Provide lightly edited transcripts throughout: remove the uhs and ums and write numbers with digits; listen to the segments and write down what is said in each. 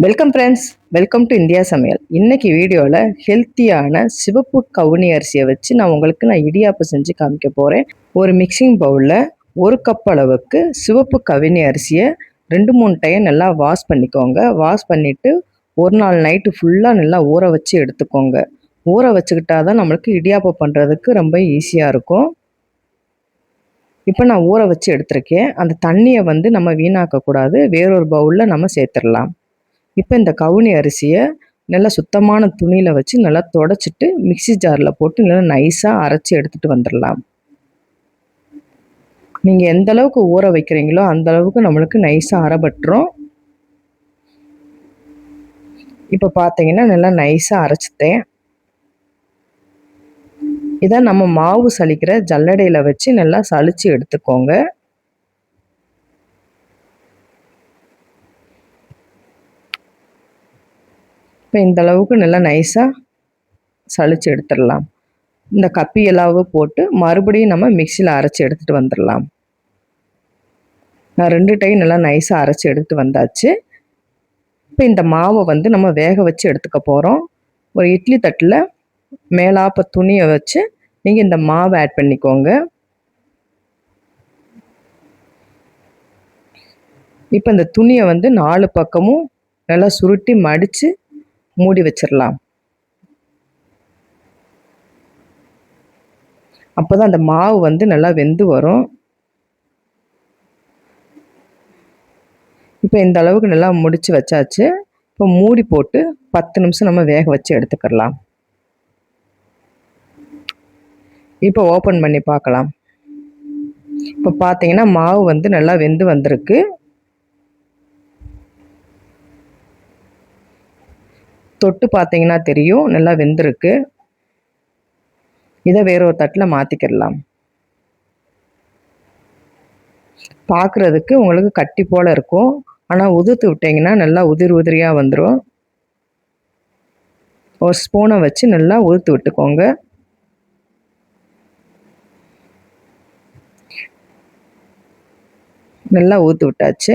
Welcome friends, welcome to India சமையல். இன்னைக்கு வீடியோவில் ஹெல்த்தியான சிவப்பு கவுனி அரிசியை வச்சு நான் இடியாப்பம் செஞ்சு காமிக்க போகிறேன். ஒரு மிக்சிங் பவுலில் 1 கப் அளவுக்கு சிவப்பு கவுனி அரிசியை 2-3 டைம் நல்லா வாஷ் பண்ணிக்கோங்க. வாஷ் பண்ணிவிட்டு ஒரு நாள் நைட்டு ஃபுல்லாக நல்லா ஊற வச்சு எடுத்துக்கோங்க. ஊற வச்சுக்கிட்டா தான் நம்மளுக்கு இடியாப்பம் பண்ணுறதுக்கு ரொம்ப ஈஸியாக இருக்கும். இப்போ நான் ஊற வச்சு எடுத்திருக்கேன். அந்த தண்ணியை நம்ம வீணாக்கக்கூடாது. வேறொரு பவுலில் நம்ம சேர்த்துடலாம். இப்போ இந்த கவுனி அரிசியை நல்லா சுத்தமான துணியில் வச்சு நல்லா தொடச்சிட்டு மிக்சி ஜாரில் போட்டு நல்லா நைஸாக அரைச்சி எடுத்துகிட்டு வந்துடலாம். நீங்கள் எந்த அளவுக்கு ஊற வைக்கிறீங்களோ அந்த அளவுக்கு நம்மளுக்கு நைஸாக அரைபட்டுரும். இப்போ பார்த்தீங்கன்னா நல்லா நைஸாக அரைச்சிட்டேன். இதை நம்ம மாவு சலிக்கிற ஜல்லடையில் வச்சு நல்லா சலிச்சு எடுத்துக்கோங்க. இப்போ இந்த அளவுக்கு நல்லா நைஸாக சலிச்சு எடுத்துடலாம். இந்த கப்பி எல்லாம் போட்டு மறுபடியும் நம்ம மிக்சியில் அரைச்சி எடுத்துகிட்டு வந்துடலாம். நான் 2 டைம் நல்லா நைஸாக அரைச்சி எடுத்துகிட்டு வந்தாச்சு. இப்போ இந்த மாவை நம்ம வேக வச்சு எடுத்துக்க போகிறோம். ஒரு இட்லி தட்டில் மேலாப்ப துணியை வச்சு நீங்கள் இந்த மாவை ஆட் பண்ணிக்கோங்க. இப்போ இந்த துணியை 4 பக்கமும் நல்லா சுருட்டி மடித்து மூடி வச்சிடலாம். அப்போ தான் அந்த மாவு நல்லா வெந்து வரும். இப்போ இந்த அளவுக்கு நல்லா முடிச்சு வச்சாச்சு. இப்போ மூடி போட்டு 10 நிமிஷம் நம்ம வேக வச்சு எடுத்துக்கலாம். இப்போ ஓப்பன் பண்ணி பார்க்கலாம். இப்போ பார்த்தீங்கன்னா மாவு நல்லா வெந்து வந்திருக்கு. தொட்டு பார்த்தீங்கன்னா தெரியும் நல்லா வெந்திருக்கு. இதை வேற ஒரு தட்டில் மாற்றிக்கிடலாம். பார்க்குறதுக்கு உங்களுக்கு கட்டி போல் இருக்கும். ஆனால் உதிர்த்து விட்டிங்கன்னா நல்லா உதிர் உதிரியாக வந்துடும். ஒரு ஸ்பூனை வச்சு நல்லா உதிர்த்து விட்டுக்கோங்க. நல்லா ஊற்றி விட்டாச்சு.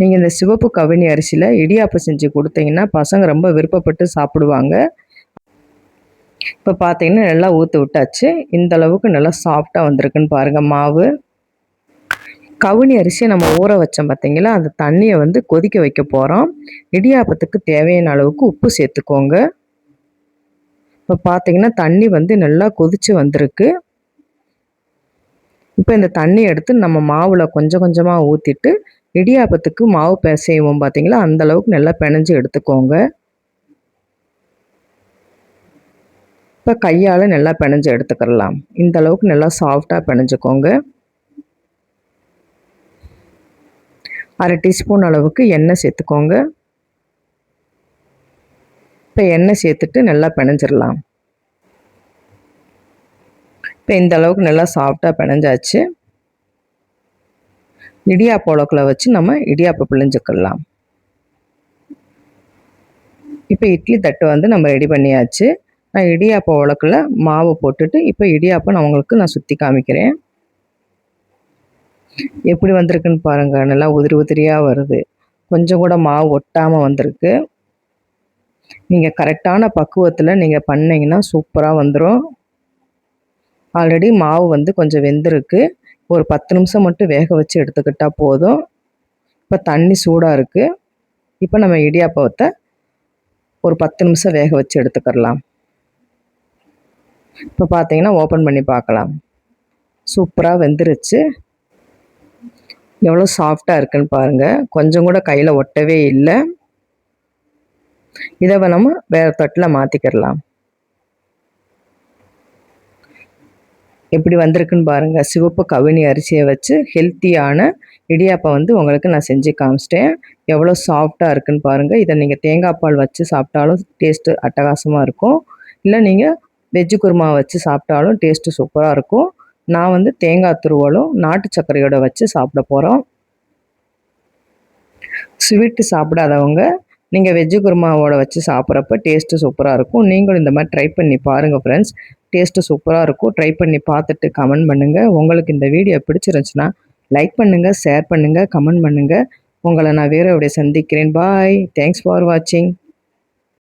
நீங்கள் இந்த சிவப்பு கவுனி அரிசியில் இடியாப்பம் செஞ்சு கொடுத்தீங்கன்னா பசங்க ரொம்ப விருப்பப்பட்டு சாப்பிடுவாங்க. இப்போ பார்த்தீங்கன்னா நல்லா ஊற்றி விட்டாச்சு. இந்த அளவுக்கு நல்லா சாஃப்டாக வந்திருக்குன்னு பாருங்கள் மாவு. கவுனி அரிசியை நம்ம ஊற வச்சோம் பார்த்தீங்களா, அந்த தண்ணியை கொதிக்க வைக்க போகிறோம். இடியாப்பத்துக்கு தேவையான அளவுக்கு உப்பு சேர்த்துக்கோங்க. இப்போ பார்த்தீங்கன்னா தண்ணி நல்லா கொதித்து வந்திருக்கு. இப்போ இந்த தண்ணி எடுத்து நம்ம மாவில் கொஞ்சம் கொஞ்சமாக ஊற்றிட்டு இடியாப்பத்துக்கு மாவு பிசைவோம் பார்த்தீங்களா, அந்த அளவுக்கு நல்லா பிணைஞ்சு எடுத்துக்கோங்க. இப்போ கையால் நல்லா பிணைஞ்சு எடுத்துக்கிடலாம். இந்த அளவுக்கு நல்லா சாஃப்டாக பிணைஞ்சுக்கோங்க. 1/2 டீஸ்பூன் அளவுக்கு எண்ணெய் சேர்த்துக்கோங்க. இப்போ எண்ணெய் சேர்த்துட்டு நல்லா பிணைஞ்சிடலாம். இப்போ இந்த அளவுக்கு நல்லா சாஃப்டாக பிணைஞ்சாச்சு. இடியாப்ப உலக்கில் வச்சு நம்ம இடியாப்பம் பிழிஞ்சுக்கலாம். இப்போ இட்லி தட்டு நம்ம ரெடி பண்ணியாச்சு. நான் இடியாப்ப உலக்கில் மாவு போட்டுட்டு இப்போ இடியாப்பம் நான் சுற்றி காமிக்கிறேன். எப்படி வந்திருக்குன்னு பாருங்கள். நல்லா உதிரி உதிரியாக வருது. கொஞ்சம் கூட மாவு ஒட்டாமல் வந்திருக்கு. நீங்கள் கரெக்டான பக்குவத்தில் நீங்கள் பண்ணிங்கன்னா சூப்பராக வந்துடும். ஆல்ரெடி மாவு கொஞ்சம் வெந்திருக்கு. ஒரு 10 நிமிஷம் மட்டும் வேக வச்சு எடுத்துக்கிட்டால் போதும். இப்போ தண்ணி சூடாக இருக்குது. இப்போ நம்ம இடியாப்பத்தை ஒரு 10 நிமிஷம் வேக வச்சு எடுத்துக்கிடலாம். இப்போ பார்த்தீங்கன்னா ஓப்பன் பண்ணி பார்க்கலாம். சூப்பராக வெந்துருச்சு. எவ்வளோ சாஃப்டாக இருக்குன்னு பாருங்கள். கொஞ்சம் கூட கையில் ஒட்டவே இல்லை. இதை நம்ம வேறு தட்டில் மாற்றிக்கிடலாம். எப்படி வந்திருக்குன்னு பாருங்கள். சிவப்பு கவுனி அரிசியை வச்சு ஹெல்த்தியான இடியாப்பம் உங்களுக்கு நான் செஞ்சு காமிச்சிட்டேன். எவ்வளோ சாஃப்டாக இருக்குன்னு பாருங்கள். இதை நீங்கள் தேங்காய் பால் வச்சு சாப்பிட்டாலும் டேஸ்ட்டு அட்டகாசமாக இருக்கும். இல்லை நீங்கள் வெஜ்ஜு குருமா வச்சு சாப்பிட்டாலும் டேஸ்ட்டு சூப்பராக இருக்கும். நான் தேங்காய் துருவலும் நாட்டு சர்க்கரையோட வச்சு சாப்பிட போகிறோம். ஸ்வீட்டு சாப்பிடாதவங்க நீங்கள் வெஜ்ஜு குருமாவோட வச்சு சாப்பிட்றப்ப டேஸ்ட்டு சூப்பராக இருக்கும். நீங்களும் இந்த மாதிரி ட்ரை பண்ணி பாருங்கள் ஃப்ரெண்ட்ஸ். டேஸ்ட்டு சூப்பராக இருக்கும். ட்ரை பண்ணி பார்த்துட்டு கமெண்ட் பண்ணுங்கள். உங்களுக்கு இந்த வீடியோ பிடிச்சிருந்துச்சுன்னா லைக் பண்ணுங்கள், ஷேர் பண்ணுங்கள், கமெண்ட் பண்ணுங்கள். உங்களை நான் வேற சந்திக்கிறேன். பாய். தேங்க்ஸ் ஃபார் வாட்சிங்.